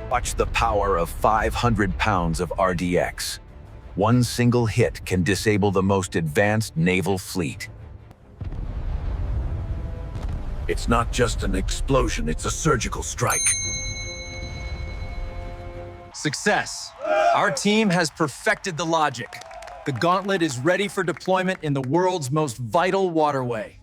Watch the power of 500 pounds of RDX. One single hit can disable the most advanced naval fleet. It's not just an explosion, it's a surgical strike. Success. Our team has perfected the logic. The gauntlet is ready for deployment in the world's most vital waterway.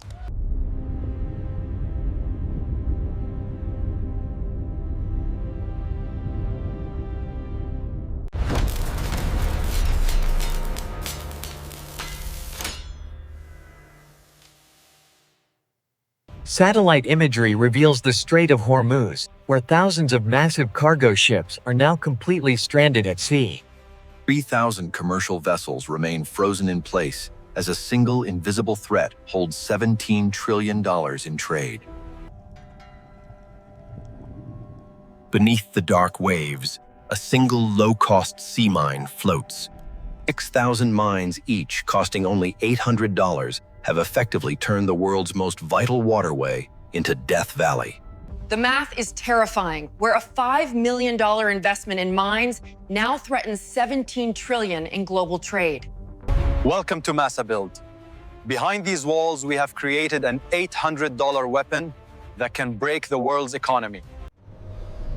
Satellite imagery reveals the Strait of Hormuz, where thousands of massive cargo ships are now completely stranded at sea. 3,000 commercial vessels remain frozen in place as a single invisible threat holds $17 trillion in trade. Beneath the dark waves, a single low-cost sea mine floats. 6,000 mines each, costing only $800, have effectively turned the world's most vital waterway into Death Valley. The math is terrifying, where a $5 million investment in mines now threatens $17 trillion in global trade. Welcome to MassaBuild. Behind these walls, we have created an $800 weapon that can break the world's economy.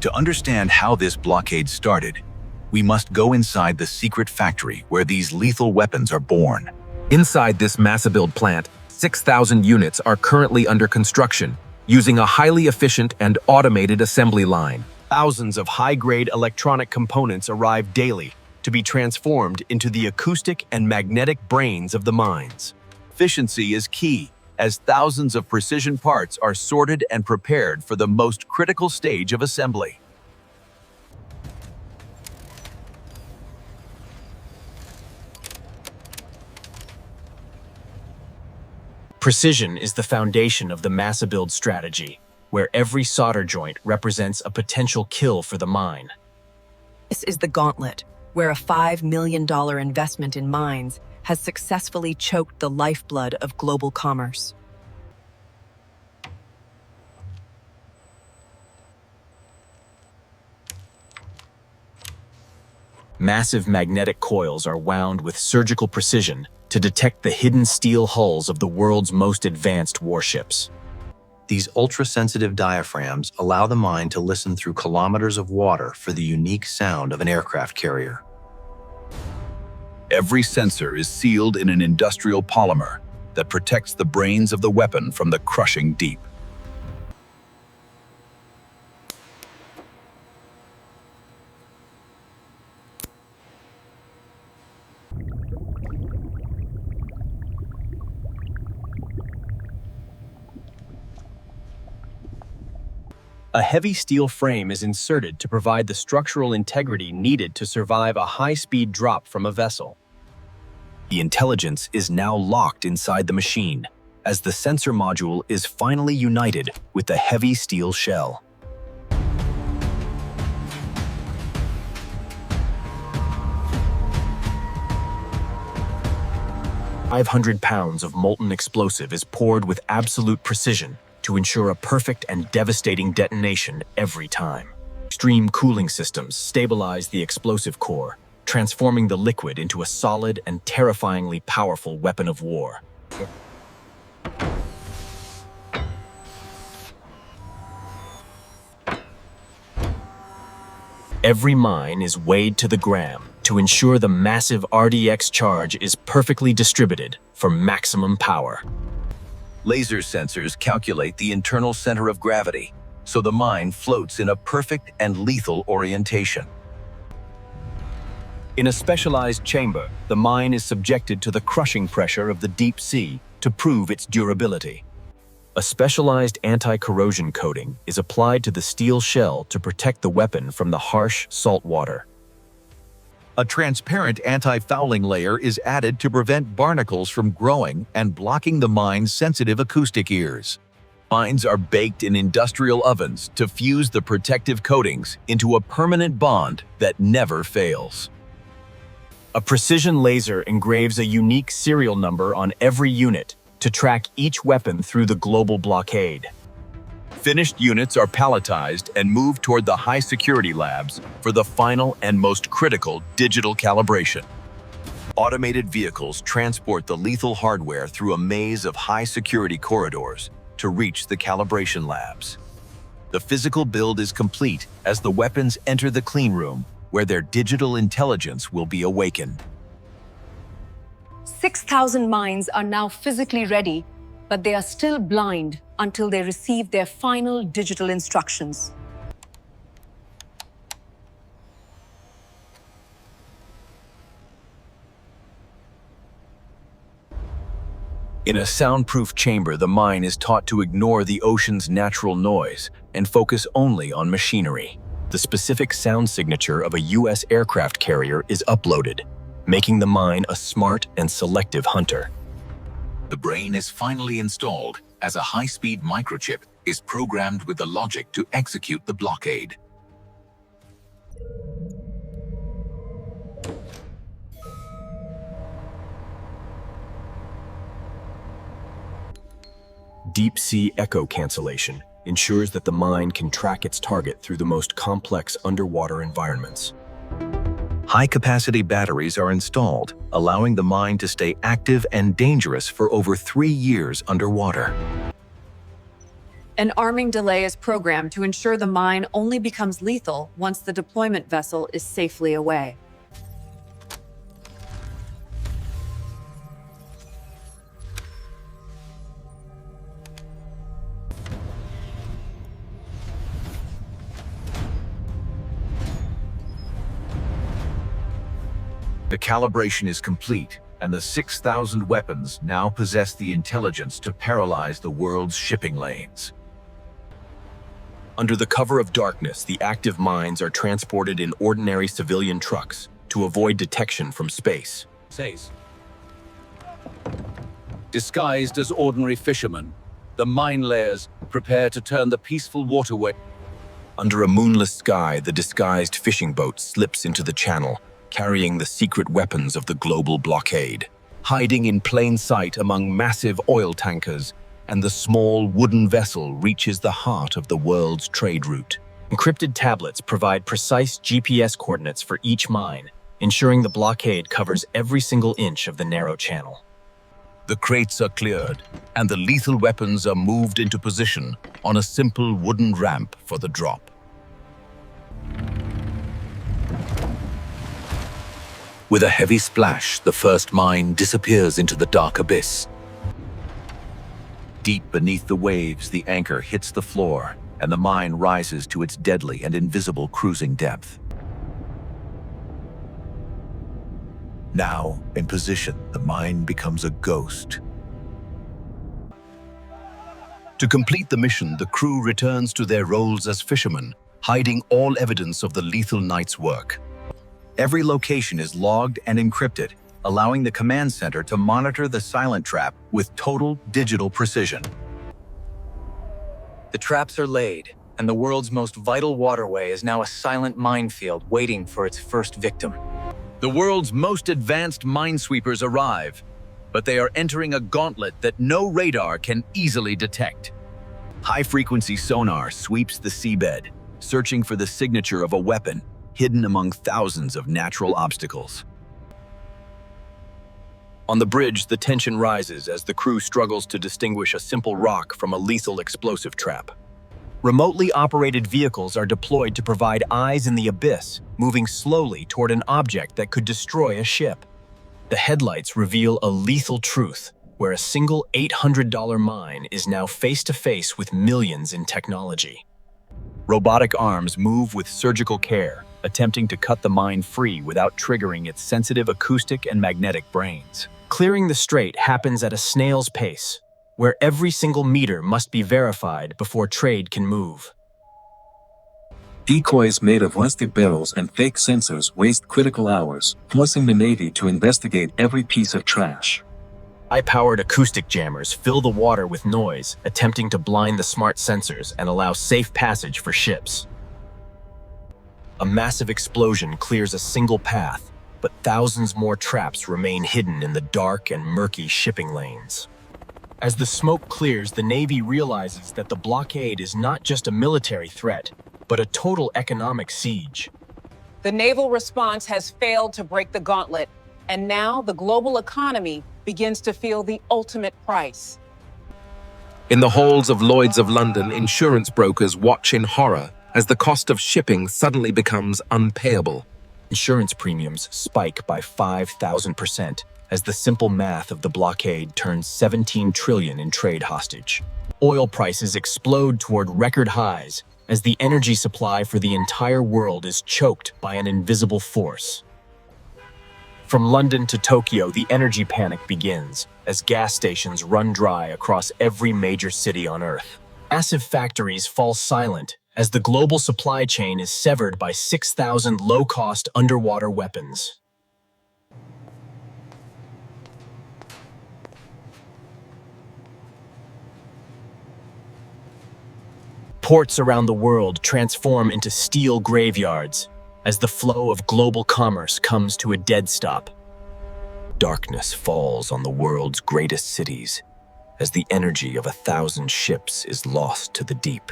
To understand how this blockade started, we must go inside the secret factory where these lethal weapons are born. Inside this MassaBuild plant, 6,000 units are currently under construction, using a highly efficient and automated assembly line. Thousands of high-grade electronic components arrive daily to be transformed into the acoustic and magnetic brains of the mines. Efficiency is key, as thousands of precision parts are sorted and prepared for the most critical stage of assembly. Precision is the foundation of the MassaBuild strategy, where every solder joint represents a potential kill for the mine. This is the gauntlet, where a $5 million investment in mines has successfully choked the lifeblood of global commerce. Massive magnetic coils are wound with surgical precision to detect the hidden steel hulls of the world's most advanced warships. These ultra-sensitive diaphragms allow the mine to listen through kilometers of water for the unique sound of an aircraft carrier. Every sensor is sealed in an industrial polymer that protects the brains of the weapon from the crushing deep. A heavy steel frame is inserted to provide the structural integrity needed to survive a high-speed drop from a vessel. The intelligence is now locked inside the machine, as the sensor module is finally united with the heavy steel shell. £500 of molten explosive is poured with absolute precision to ensure a perfect and devastating detonation every time. Extreme cooling systems stabilize the explosive core, transforming the liquid into a solid and terrifyingly powerful weapon of war. Every mine is weighed to the gram to ensure the massive RDX charge is perfectly distributed for maximum power. Laser sensors calculate the internal center of gravity, so the mine floats in a perfect and lethal orientation. In a specialized chamber, the mine is subjected to the crushing pressure of the deep sea to prove its durability. A specialized anti-corrosion coating is applied to the steel shell to protect the weapon from the harsh salt water. A transparent anti-fouling layer is added to prevent barnacles from growing and blocking the mine's sensitive acoustic ears. Mines are baked in industrial ovens to fuse the protective coatings into a permanent bond that never fails. A precision laser engraves a unique serial number on every unit to track each weapon through the global blockade. Finished units are palletized and moved toward the high-security labs for the final and most critical digital calibration. Automated vehicles transport the lethal hardware through a maze of high-security corridors to reach the calibration labs. The physical build is complete as the weapons enter the clean room, where their digital intelligence will be awakened. 6,000 mines are now physically ready, but they are still blind until they receive their final digital instructions. In a soundproof chamber, the mine is taught to ignore the ocean's natural noise and focus only on machinery. The specific sound signature of a U.S. aircraft carrier is uploaded, making the mine a smart and selective hunter. The brain is finally installed as a high-speed microchip is programmed with the logic to execute the blockade. Deep-sea echo cancellation ensures that the mine can track its target through the most complex underwater environments. High-capacity batteries are installed, allowing the mine to stay active and dangerous for over 3 years underwater. An arming delay is programmed to ensure the mine only becomes lethal once the deployment vessel is safely away. The calibration is complete, and the 6,000 weapons now possess the intelligence to paralyze the world's shipping lanes. Under the cover of darkness, the active mines are transported in ordinary civilian trucks to avoid detection from space. Disguised as ordinary fishermen, the mine layers prepare to turn the peaceful waterway. Under a moonless sky, the disguised fishing boat slips into the channel, carrying the secret weapons of the global blockade. Hiding in plain sight among massive oil tankers, and the small wooden vessel reaches the heart of the world's trade route. Encrypted tablets provide precise GPS coordinates for each mine, ensuring the blockade covers every single inch of the narrow channel. The crates are cleared, and the lethal weapons are moved into position on a simple wooden ramp for the drop. With a heavy splash, the first mine disappears into the dark abyss. Deep beneath the waves, the anchor hits the floor, and the mine rises to its deadly and invisible cruising depth. Now, in position, the mine becomes a ghost. To complete the mission, the crew returns to their roles as fishermen, hiding all evidence of the lethal night's work. Every location is logged and encrypted, allowing the command center to monitor the silent trap with total digital precision. The traps are laid, and the world's most vital waterway is now a silent minefield waiting for its first victim. The world's most advanced minesweepers arrive, but they are entering a gauntlet that no radar can easily detect. High-frequency sonar sweeps the seabed, searching for the signature of a weapon hidden among thousands of natural obstacles. On the bridge, the tension rises as the crew struggles to distinguish a simple rock from a lethal explosive trap. Remotely operated vehicles are deployed to provide eyes in the abyss, moving slowly toward an object that could destroy a ship. The headlights reveal a lethal truth, where a single $800 mine is now face-to-face with millions in technology. Robotic arms move with surgical care, attempting to cut the mine free without triggering its sensitive acoustic and magnetic brains. Clearing the strait happens at a snail's pace, where every single meter must be verified before trade can move. Decoys made of rusted barrels and fake sensors waste critical hours, forcing the Navy to investigate every piece of trash. High-powered acoustic jammers fill the water with noise, attempting to blind the smart sensors and allow safe passage for ships. A massive explosion clears a single path, but thousands more traps remain hidden in the dark and murky shipping lanes. As the smoke clears, the Navy realizes that the blockade is not just a military threat, but a total economic siege. The naval response has failed to break the gauntlet, and now the global economy begins to feel the ultimate price. In the halls of Lloyd's of London, insurance brokers watch in horror as the cost of shipping suddenly becomes unpayable. Insurance premiums spike by 5,000% as the simple math of the blockade turns 17 trillion in trade hostage. Oil prices explode toward record highs as the energy supply for the entire world is choked by an invisible force. From London to Tokyo, the energy panic begins as gas stations run dry across every major city on Earth. Massive factories fall silent as the global supply chain is severed by 6,000 low-cost underwater weapons. Ports around the world transform into steel graveyards as the flow of global commerce comes to a dead stop. Darkness falls on the world's greatest cities as the energy of 1,000 ships is lost to the deep.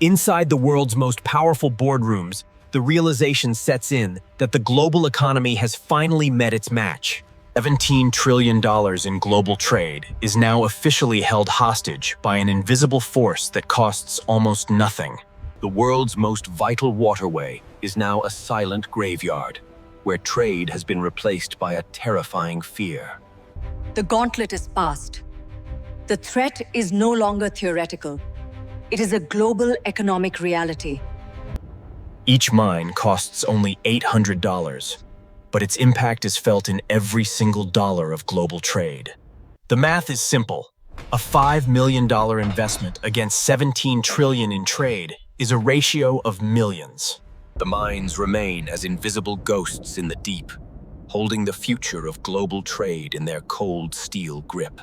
Inside the world's most powerful boardrooms, the realization sets in that the global economy has finally met its match. $17 trillion in global trade is now officially held hostage by an invisible force that costs almost nothing. The world's most vital waterway is now a silent graveyard, where trade has been replaced by a terrifying fear. The gauntlet is past. The threat is no longer theoretical. It is a global economic reality. Each mine costs only $800, but its impact is felt in every single dollar of global trade. The math is simple. A $5 million investment against 17 trillion in trade is a ratio of millions. The mines remain as invisible ghosts in the deep, holding the future of global trade in their cold steel grip.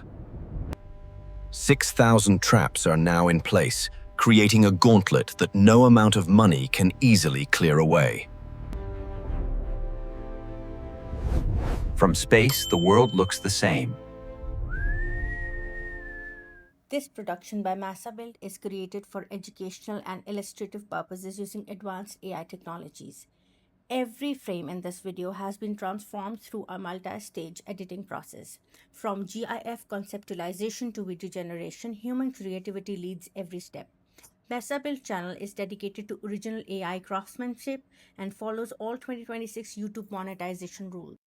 6,000 traps are now in place, creating a gauntlet that no amount of money can easily clear away. From space, the world looks the same. This production by MassaBuild is created for educational and illustrative purposes using advanced AI technologies. Every frame in this video has been transformed through a multi-stage editing process. From GIF conceptualization to video generation, human creativity leads every step. MassaBuild channel is dedicated to original AI craftsmanship and follows all 2026 YouTube monetization rules.